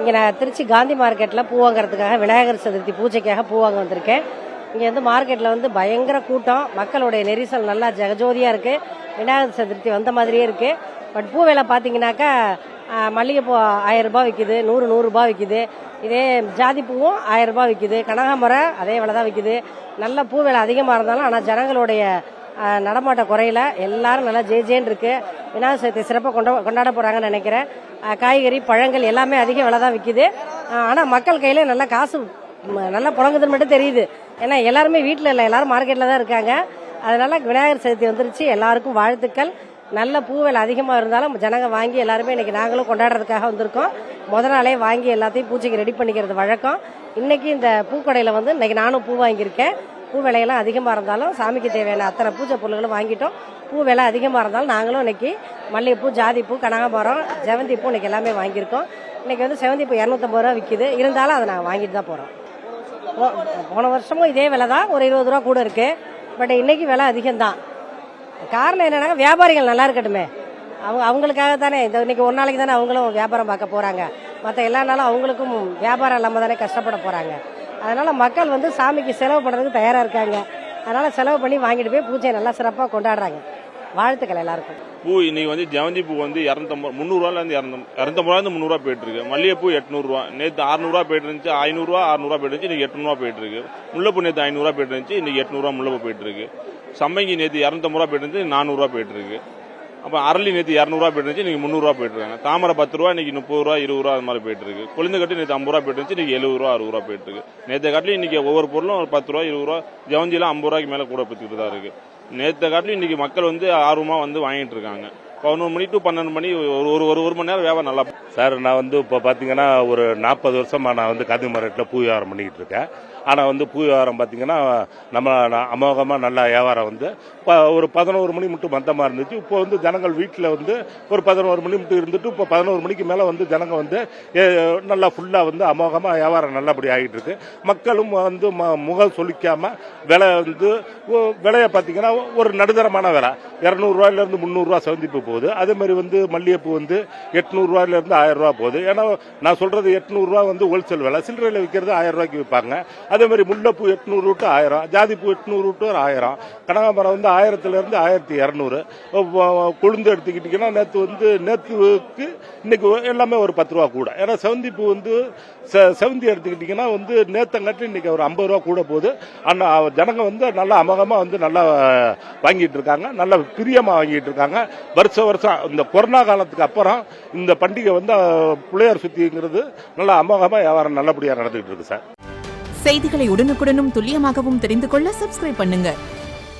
இங்கே நான் திருச்சி காந்தி மார்க்கெட்டில் பூ வாங்குறதுக்காக விநாயகர் சதுர்த்தி பூஜைக்காக பூ வாங்க வந்திருக்கேன். இங்கே வந்து மார்க்கெட்டில் வந்து பயங்கர கூட்டம், மக்களுடைய நெரிசல் நல்லா ஜெகஜோதியாக இருக்குது. விநாயகர் சதுர்த்தி வந்த மாதிரியே இருக்குது. பட் பூ விலை பார்த்தீங்கன்னாக்கா மல்லிகைப்பூ 1000 ரூபாய் விற்கிது, 100 ரூபாய் விற்கிது. இதே ஜாதி பூவும் 1000 ரூபாய் விற்கிது. கனகாமரம் அதே விலை தான் விற்கிது. நல்ல பூ விலை அதிகமாக இருந்தாலும் ஆனால் ஜனங்களுடைய நடமாட்டம் குறையில, எல்லாரும் நல்லா ஜேன்னு இருக்கு. விநாயகர் சதுர்த்தி சிறப்பாக கொண்டாட போறாங்கன்னு நினைக்கிறேன். காய்கறி பழங்கள் எல்லாமே அதிக விலை தான் விற்கிது. ஆனால் மக்கள் கையில நல்லா காசு நல்லா புழங்குதுன்னு மட்டும் தெரியுது. ஏன்னா எல்லாருமே வீட்டில் இல்லை, எல்லாரும் மார்க்கெட்டில் தான் இருக்காங்க. அதனால விநாயகர் சதுர்த்தி வந்துருச்சு. எல்லாருக்கும் வாழ்த்துக்கள். நல்ல பூ விலை அதிகமாக இருந்தாலும் ஜனங்க வாங்கி எல்லாருமே இன்னைக்கு நாங்களும் கொண்டாடுறதுக்காக வந்திருக்கோம். முதல் நாளே வாங்கி எல்லாத்தையும் பூஜைக்கு ரெடி பண்ணிக்கிறது வழக்கம். இன்னைக்கு இந்த பூக்கடையில் வந்து இன்னைக்கு நானும் பூ வாங்கியிருக்கேன். பூ விலையெல்லாம் அதிகமாக இருந்தாலும் சாமிக்கு தேவையான அத்தனை பூஜை பொருள்களும் வாங்கிட்டோம். பூ விலை அதிகமாக இருந்தாலும் நாங்களும் இன்னைக்கு மல்லிகைப்பூ, ஜாதிப்பூ, கனகாமரம், செவந்தி பூ இன்னைக்கு எல்லாமே வாங்கியிருக்கோம். இன்னைக்கு வந்து செவந்தி பூ 250 ரூபா விற்கிது. இருந்தாலும் அதை நாங்கள் வாங்கிட்டு தான் போகிறோம். போன வருஷமும் இதே விலை தான், ஒரு 20 ரூபா கூட இருக்கு. பட் இன்னைக்கு விலை அதிகம்தான். காரணம் என்னன்னா வியாபாரிகள் நல்லா இருக்கட்டுமே, அவங்களுக்காக தானே இன்னைக்கு ஒரு நாளைக்கு தானே அவங்களும் வியாபாரம் பார்க்க போறாங்க. மற்ற எல்லா நாளும் அவங்களுக்கும் வியாபாரம் இல்லாமல் தானே கஷ்டப்பட போறாங்க. அதனால மக்கள் வந்து சாமிக்கு செலவு பண்ணுறதுக்கு தயாரா இருக்காங்க. அதனால செலவு பண்ணி வாங்கிட்டு போய் பூஜையை நல்லா சிறப்பாக கொண்டாடுறாங்க. வாழ்த்துக்கள் எல்லாருக்கும். பூ இன்னைக்கு வந்து ஜவந்தி பூ வந்து 300 ரூபாயிலிருந்து 300 போயிட்டு இருக்கு. மல்லிகைப்பூ 800 ரூபா, நேற்று 600 ரூபா போயிட்டு இருந்துச்சு. 500 ரூபா 600 போயிட்டு இருந்துச்சு. இன்னைக்கு 800 போயிட்டு இருக்கு. முல்லைப்பூ நேற்று 500 ரூபா போயிட்டு இருந்துச்சு. இன்னைக்கு 800 ரூபா முல்லைப்பூ போயிட்டு இருக்கு. சம்பங்கி நேற்று 250 ரூபா போயிட்டு இருந்துச்சு. 400 ரூபா போயிட்டு இருக்கு. அப்ப அரளி நேற்று 200 ரூபா போயிட்டு இருந்துச்சு. இன்னைக்கு 300 ரூபா போயிட்டு இருக்காங்க. தாமரை 10 ரூபா, இன்னைக்கு 30 ரூபா, 20 ரூபா அது மாதிரி போயிட்டு இருக்கு. கொழுந்து கட்டி நேற்று 50 ரூபா போயிட்டு இருந்துச்சு. இன்னைக்கு 70 ரூபா, 60 ரூபா போயிட்டு இருக்கு. நேற்று காட்டிலும் இன்னைக்கு ஒவ்வொரு பொருளும் ஒரு 10 ரூபா, 20 ரூபா, ஜவந்திலாம் 50 ரூபாய்க்கு மேல கூட பத்துக்கிட்டு தான் இருக்கு. நேற்று காட்டிலும் இன்னைக்கு மக்கள் வந்து ஆர்வமா வந்து வாங்கிட்டு இருக்காங்க. 11 மணி டு 12 மணி ஒரு மணி நேரம் வியாபாரம் நல்லா. சார், நான் வந்து இப்போ பார்த்தீங்கன்னா ஒரு 40 வருஷமா நான் வந்து காந்தி மார்க்கெட்டில் பூ வியாபாரம் பண்ணிக்கிட்டு இருக்கேன். ஆனால் வந்து பூ வியாபாரம் பார்த்தீங்கன்னா நம்ம அமோகமாக நல்லா வியாபாரம் வந்து ஒரு 11 மணி மட்டும் மந்தமாக இருந்துச்சு. இப்போ வந்து ஜனங்கள் வீட்டில் வந்து ஒரு 11 மணி மட்டும் இருந்துட்டு இப்போ 11 மணிக்கு மேலே வந்து ஜனங்க வந்து நல்லா ஃபுல்லாக வந்து அமோகமாக வியாபாரம் நல்லபடி ஆகிட்டு இருக்கு. மக்களும் வந்து முகம் சொலிக்காம விலையை பார்த்தீங்கன்னா ஒரு நடுத்தரமான விலை 200 ரூபாயிலிருந்து 300 ரூபா செவந்திப்பு போகுது. அதே மாதிரி வந்து மல்லிகைப்பூ வந்து 800 ரூபாயிலிருந்து 1000 ரூபா போகுது. ஏன்னா நான் சொல்றது 800 ரூபா வந்து ஹோல்சேல் விலை, சில்லறையில் விற்கிறது 1000 ரூபாய்க்கு விற்பாங்க. அதே மாதிரி முல்லைப்பூ 800 டு 1000, ஜாதிப்பூ 800 டு 1000, கனகாமரம் வந்து 1000லிருந்து 1200. கொழுந்து எடுத்துக்கிட்டீங்கன்னா நேற்றுக்கு இன்னைக்கு எல்லாமே ஒரு 10 ரூபா கூட. ஏன்னா செவந்திப்பூ வந்து செவந்தி எடுத்துக்கிட்டீங்கன்னா வந்து நேத்தங்காட்டி இன்னைக்கு ஒரு 50 ரூபா கூட போகுது. ஆனால் ஜனங்க வந்து நல்லா அமோகமா வந்து நல்லா வாங்கிட்டு இருக்காங்க, நல்லா பிரியமா வாங்கிட்டு இருக்காங்க. வருஷம் இந்த கொரோனா காலத்துக்கு அப்புறம் இந்த பண்டிகை வந்து புள்ளையார் சுத்திங்கிறது நல்லா அமோகமா வியாபாரம் நல்லபடியா நடந்துகிட்டு இருக்கு சார். செய்திகளை உடனுக்குடனும் துல்லியமாகவும் தெரிந்து கொள்ள சப்ஸ்கிரைப் பண்ணுங்க.